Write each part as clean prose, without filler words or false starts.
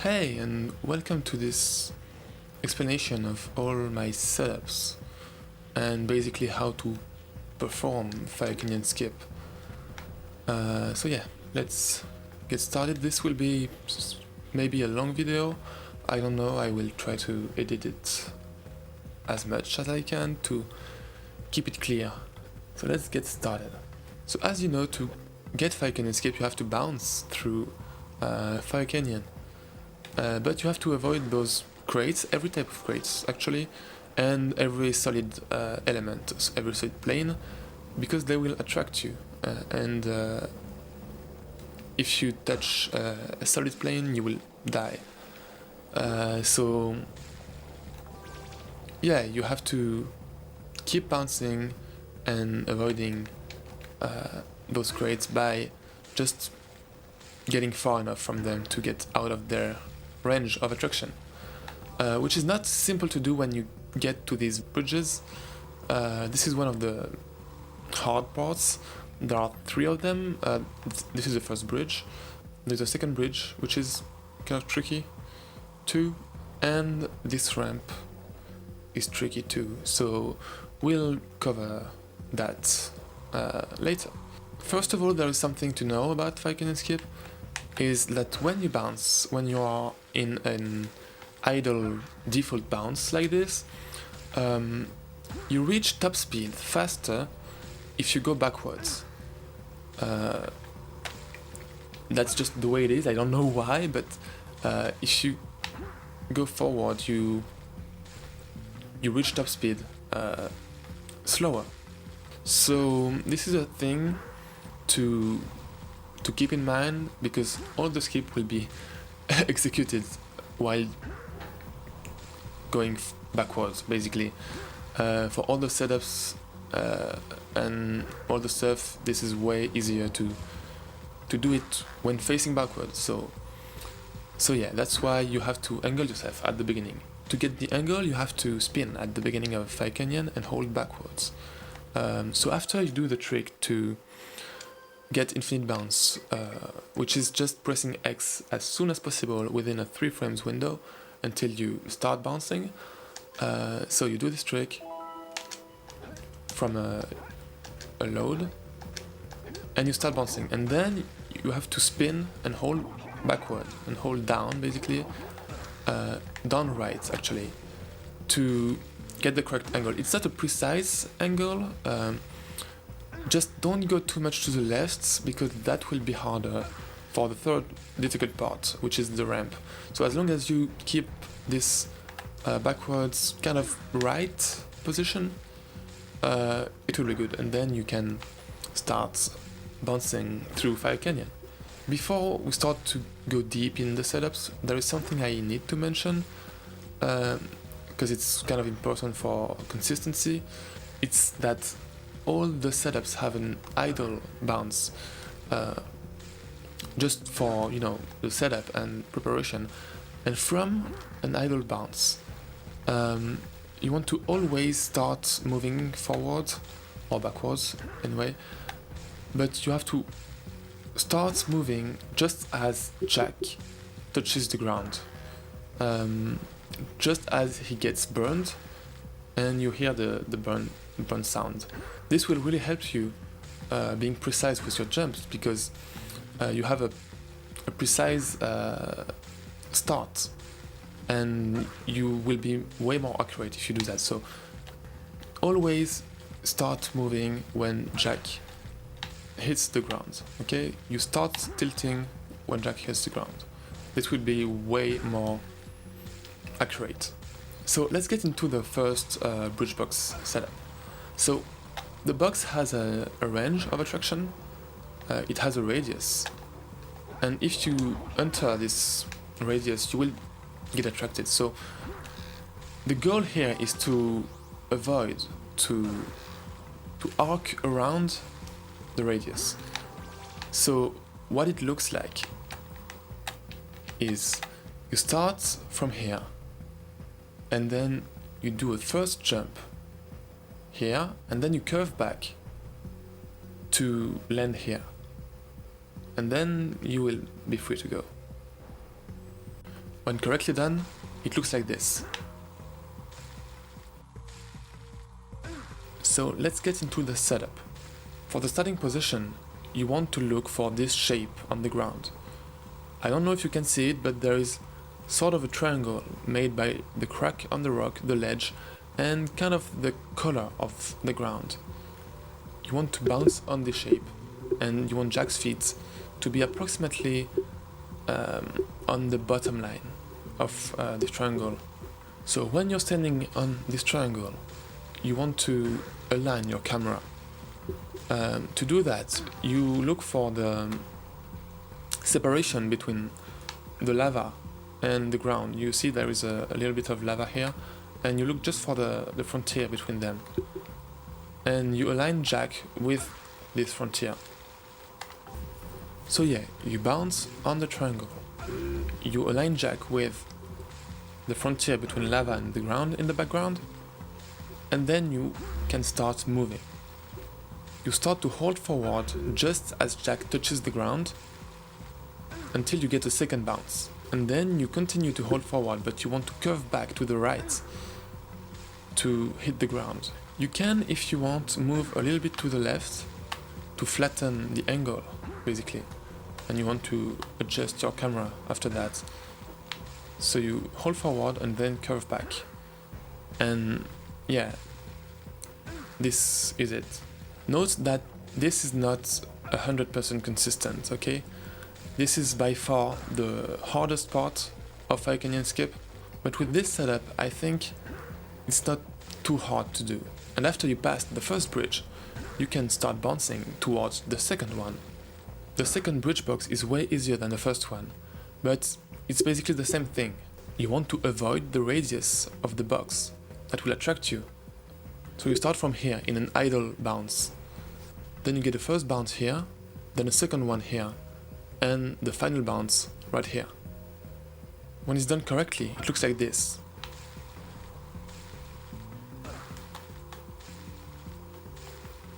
Hey, and welcome to this explanation of all my setups and basically how to perform Fire Canyon Skip. So yeah, let's get started. This will be maybe a long video. I don't know, I will try to edit it as much as I can to keep it clear. So let's get started. So as you know, to get Fire Canyon Skip you have to bounce through Fire Canyon. But you have to avoid those crates, every type of crates actually, and every solid element, so every solid plane, because they will attract you. And if you touch a solid plane, you will die. So yeah, you have to keep bouncing and avoiding those crates by just getting far enough from them to get out of their range of attraction, which is not simple to do when you get to these bridges. This is one of the hard parts. There are 3 of them. This is the first bridge. There's a second bridge, which is kind of tricky too, and this ramp is tricky too, so we'll cover that later. First of all, there is something to know about Fire Canyon Skip, is that when you bounce, when you are in an idle default bounce like this, you reach top speed faster if you go backwards. That's just the way it is, I don't know why, but if you go forward you reach top speed slower. So this is a thing to keep in mind, because all the skip will be executed while going backwards basically. For all the setups and all the stuff, this is way easier to do it when facing backwards. So yeah, that's why you have to angle yourself at the beginning. To get the angle you have to spin at the beginning of Fire Canyon and hold backwards. So after you do the trick to get infinite bounce, which is just pressing X as soon as possible within a 3 frames window until you start bouncing. So you do this trick from a load and you start bouncing, and then you have to spin and hold backward and hold down, basically down right actually, to get the correct angle. It's not a precise angle. Just don't go too much to the left, because that will be harder for the third difficult part, which is the ramp. So as long as you keep this backwards kind of right position, it will be good, and then you can start bouncing through Fire Canyon. Before we start to go deep in the setups, there is something I need to mention, because it's kind of important for consistency. It's that all the setups have an idle bounce, just for, the setup and preparation. And from an idle bounce, you want to always start moving forward or backwards anyway, but you have to start moving just as Jack touches the ground, just as he gets burned, and you hear the burn sound. This will really help you being precise with your jumps, because you have a precise start, and you will be way more accurate if you do that. So always start moving when Jack hits the ground. Okay, you start tilting when Jack hits the ground. This will be way more accurate. So let's get into the first bridge box setup. So the box has a range of attraction. It has a radius, and if you enter this radius you will get attracted. So the goal here is to avoid to arc around the radius. So what it looks like is you start from here, and then you do a first jump here, and then you curve back to land here, and then you will be free to go. When correctly done, it looks like this. So let's get into the setup. For the starting position, you want to look for this shape on the ground. I don't know if you can see it, but there is sort of a triangle made by the crack on the rock, the ledge, and kind of the color of the ground. You want to bounce on the shape, and you want Jack's feet to be approximately on the bottom line of the triangle. So when you're standing on this triangle, you want to align your camera. To do that, you look for the separation between the lava and the ground. You see there is a little bit of lava here, and you look just for the frontier between them. And you align Jack with this frontier. So yeah, you bounce on the triangle. You align Jack with the frontier between lava and the ground in the background, and then you can start moving. You start to hold forward just as Jack touches the ground until you get a second bounce. And then you continue to hold forward, but you want to curve back to the right to hit the ground. You can, if you want, move a little bit to the left to flatten the angle, basically. And you want to adjust your camera after that. So you hold forward and then curve back. And yeah, this is it. Note that this is not 100% consistent, okay? This is by far the hardest part of Fire Canyon Skip, but with this setup I think it's not too hard to do. And after you pass the first bridge, you can start bouncing towards the second one. The second bridge box is way easier than the first one, but it's basically the same thing. You want to avoid the radius of the box that will attract you. So you start from here in an idle bounce. Then you get the first bounce here, then a second one here, and the final bounce right here. When it's done correctly, it looks like this.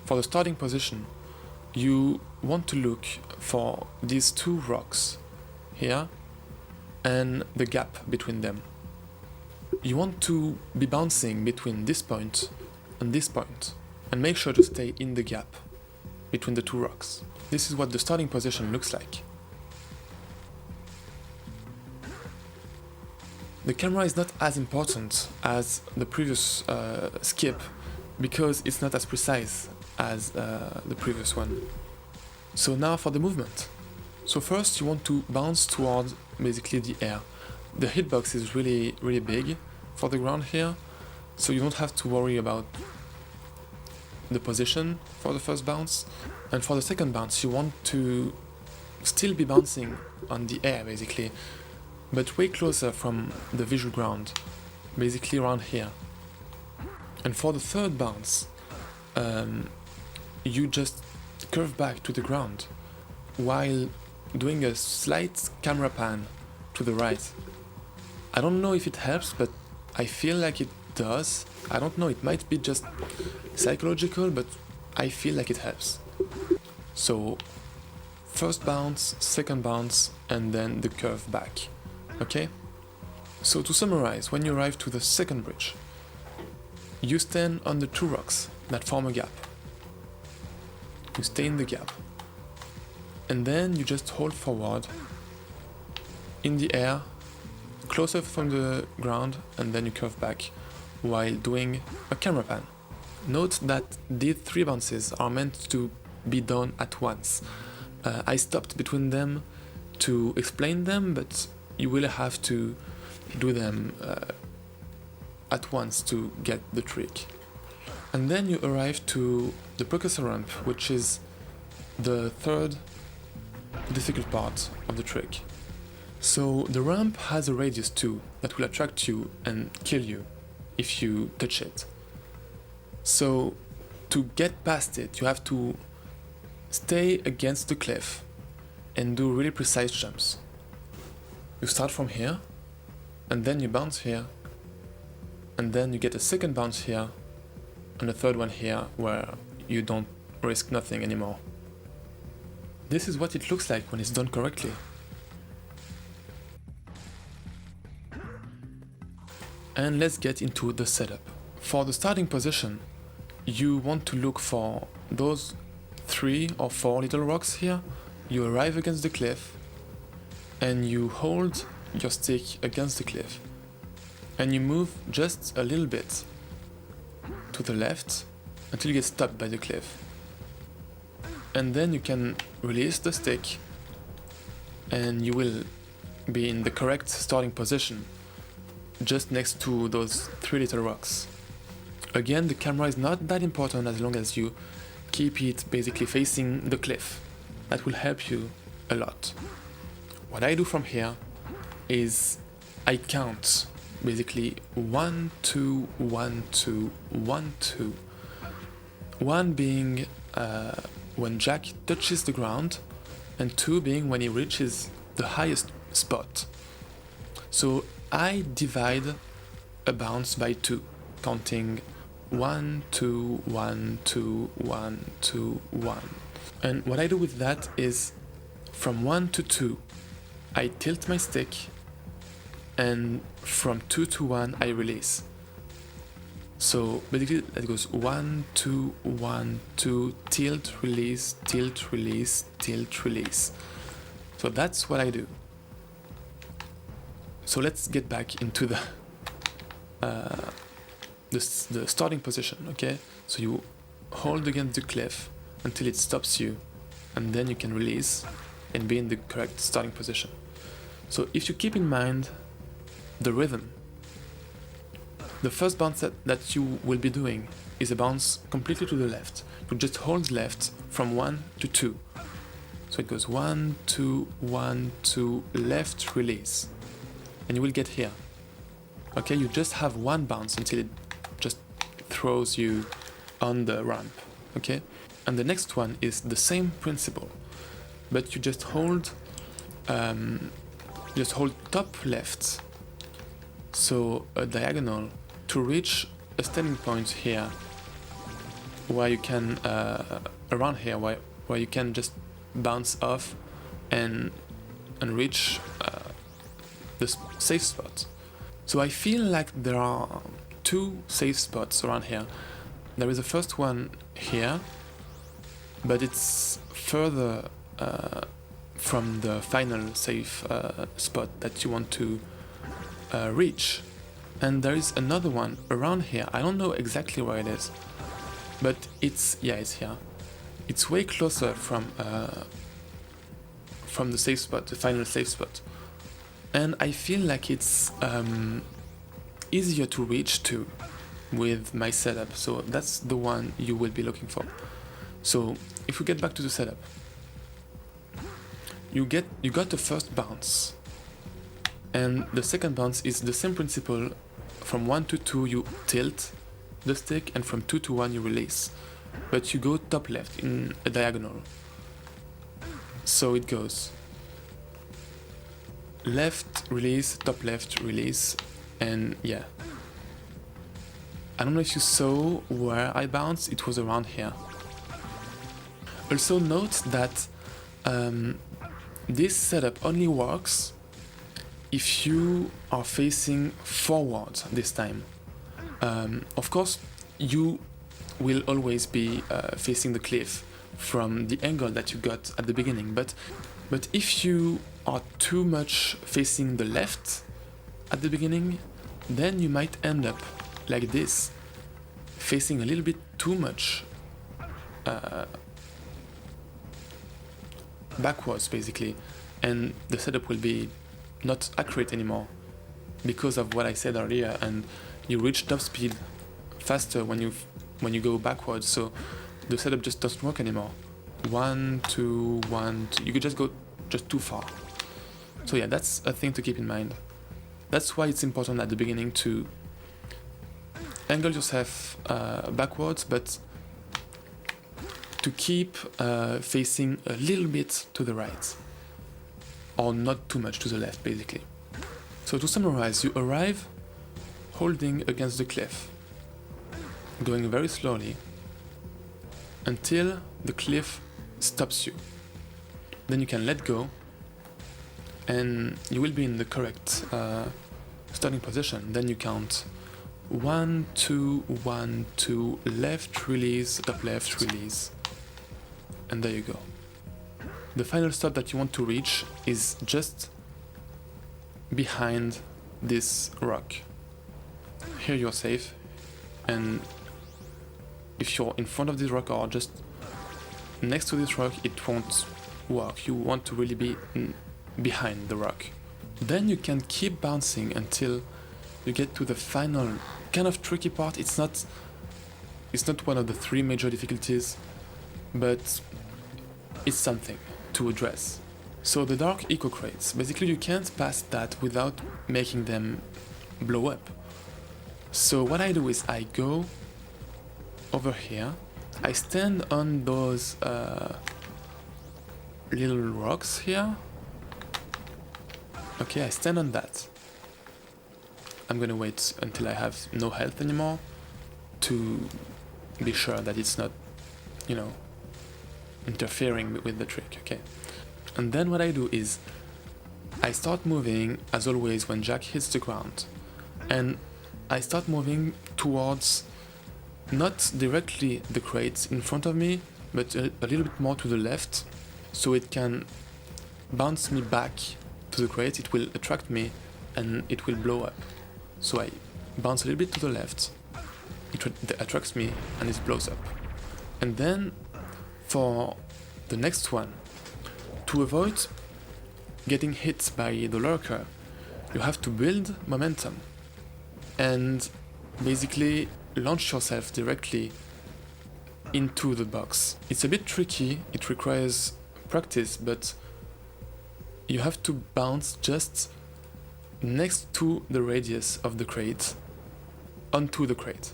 For the starting position, you want to look for these two rocks here and the gap between them. You want to be bouncing between this point and make sure to stay in the gap between the two rocks. This is what the starting position looks like. The camera is not as important as the previous skip because it's not as precise as the previous one. So now for the movement. So first you want to bounce towards basically the air. The hitbox is really big for the ground here, so you don't have to worry about the position for the first bounce. And for the second bounce you want to still be bouncing on the air basically, but way closer from the visual ground, basically around here. And for the third bounce, you just curve back to the ground while doing a slight camera pan to the right. I don't know if it helps, but I feel like it does. I don't know, it might be just psychological, but I feel like it helps. So, first bounce, second bounce, and then the curve back. Okay? So to summarize, when you arrive to the second bridge, you stand on the two rocks that form a gap. You stay in the gap. And then you just hold forward in the air, closer from the ground, and then you curve back while doing a camera pan. Note that these three bounces are meant to be done at once. I stopped between them to explain them, but you will have to do them at once to get the trick. And then you arrive to the Precursor ramp, which is the third difficult part of the trick. So the ramp has a radius too that will attract you and kill you if you touch it. So to get past it, you have to stay against the cliff and do really precise jumps. You start from here, and then you bounce here, and then you get a second bounce here, and a third one here where you don't risk nothing anymore. This is what it looks like when it's done correctly. And let's get into the setup. For the starting position, you want to look for those 3 or 4 little rocks here. You arrive against the cliff and you hold your stick against the cliff and you move just a little bit to the left until you get stopped by the cliff. And then you can release the stick and you will be in the correct starting position just next to those 3 little rocks. Again, the camera is not that important as long as you keep it basically facing the cliff. That will help you a lot. What I do from here is I count basically 1, 2, 1, 2, 1, 2. 1 being when Jack touches the ground, and 2 being when he reaches the highest spot. So I divide a bounce by 2, counting 1, 2, 1, 2, 1, 2, 1. And what I do with that is from 1 to 2, I tilt my stick, and from 2 to 1, I release. So basically that goes 1, 2, 1, 2, tilt, release, tilt, release, tilt, release. So that's what I do. So let's get back into the starting position, okay? So you hold against the cliff until it stops you, and then you can release and be in the correct starting position. So if you keep in mind the rhythm, the first bounce that you will be doing is a bounce completely to the left. You just hold left from 1 to 2. So it goes 1, 2, 1, 2, left, release. And you will get here. Okay, you just have one bounce until it just throws you on the ramp. Okay? And the next one is the same principle, but you just hold top left, so a diagonal, to reach a standing point here, where you can around here, where you can just bounce off and reach the safe spot. So I feel like there are 2 safe spots around here. There is a first one here, but it's further from the final safe spot that you want to reach. And there is another one around here. I don't know exactly where it is, but it's here. It's way closer from the safe spot, the final safe spot. And I feel like it's easier to reach to with my setup. So that's the one you will be looking for. So if we get back to the setup, you got the first bounce, and the second bounce is the same principle. From 1 to 2 you tilt the stick, and from 2 to 1 you release, but you go top left in a diagonal. So it goes left, release, top left, release, and yeah. I don't know if you saw where I bounced, it was around here. Also note that this setup only works if you are facing forward this time. Of course, you will always be facing the cliff from the angle that you got at the beginning, but if you are too much facing the left at the beginning, then you might end up like this, facing a little bit too much backwards basically, and the setup will be not accurate anymore because of what I said earlier, and you reach top speed faster when you go backwards, so the setup just doesn't work anymore. 1, 2, 1, 2. You could just go just too far. So yeah, that's a thing to keep in mind. That's why it's important at the beginning to angle yourself backwards, but to keep facing a little bit to the right, or not too much to the left basically. So to summarize, you arrive holding against the cliff, going very slowly until the cliff stops you. Then you can let go and you will be in the correct starting position. Then you count 1, 2, 1, 2, left release, top left release, and there you go. The final stop that you want to reach is just behind this rock. Here you're safe, and if you're in front of this rock or just next to this rock, it won't work. You want to really be behind the rock. Then you can keep bouncing until you get to the final kind of tricky part. It's not one of the 3 major difficulties, but it's something to address. So the dark eco crates, basically you can't pass that without making them blow up. So what I do is I go over here, I stand on those little rocks here. Okay, I stand on that. I'm gonna wait until I have no health anymore to be sure that it's not, interfering with the trick, okay? And then what I do is I start moving, as always, when Jack hits the ground. And I start moving towards not directly the crate in front of me, but a little bit more to the left, so it can bounce me back to the crate. It will attract me and it will blow up. So I bounce a little bit to the left, it attracts me and it blows up. And then for the next one, to avoid getting hit by the lurker, you have to build momentum and basically launch yourself directly into the box. It's a bit tricky, it requires practice, but you have to bounce just next to the radius of the crate onto the crate.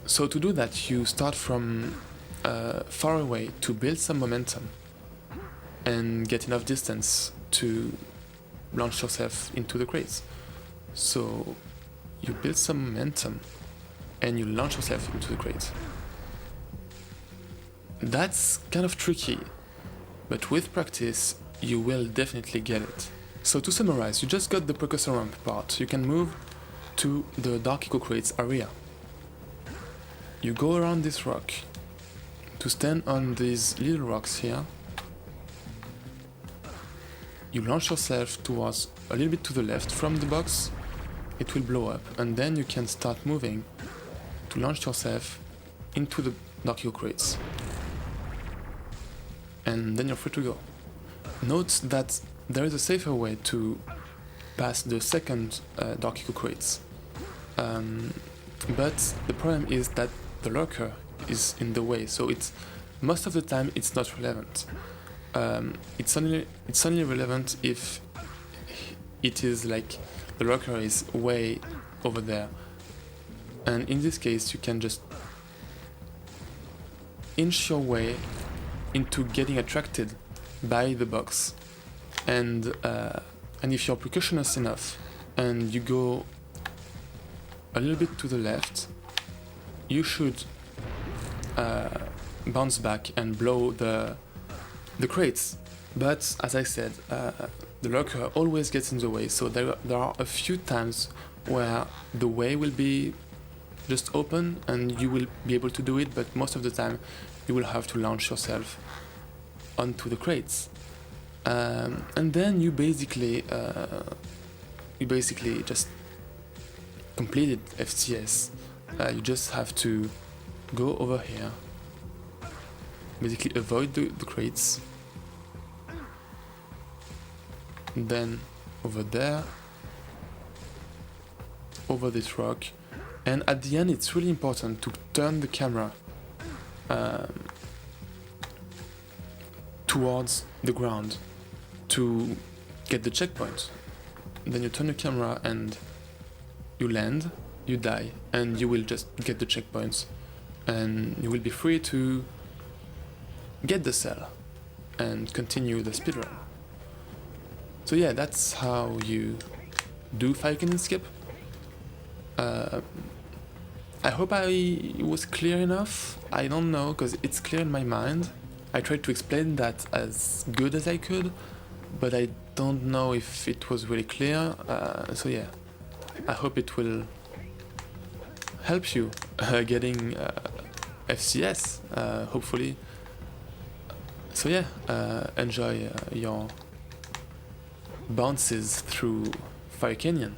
So to do that, you start from far away to build some momentum and get enough distance to launch yourself into the crates. So you build some momentum and you launch yourself into the crate. That's kind of tricky, but with practice you will definitely get it. So to summarize, you just got the Precursor ramp part. You can move to the Dark Eco Crates area. You go around this rock to stand on these little rocks here. You launch yourself towards a little bit to the left from the box, it will blow up, and then you can start moving to launch yourself into the Dark Eco Crates. And then you're free to go. Note that there is a safer way to pass the second Dark Eco Crates. But the problem is that the lurker is in the way, so most of the time it's not relevant. It's only relevant if it is like the lurker is way over there, and in this case you can just inch your way into getting attracted by the box, and if you're precautionous enough and you go a little bit to the left, you should bounce back and blow the crates. But as I said, the lurker always gets in the way, so there are a few times where the way will be just open and you will be able to do it, but most of the time you will have to launch yourself onto the crates. And then you basically just completed FTS. You just have to go over here, basically avoid the crates, then over there, over this rock, and at the end it's really important to turn the camera towards the ground to get the checkpoint. Then you turn the camera and you land, you die, and you will just get the checkpoints, and you will be free to get the cell and continue the speedrun. So yeah, that's how you do Fire Cannon Skip. I hope I was clear enough. I don't know, because it's clear in my mind. I tried to explain that as good as I could. but I don't know if it was really clear. So yeah, I hope it will help you getting FCS, hopefully. So yeah, enjoy your bounces through Fire Canyon.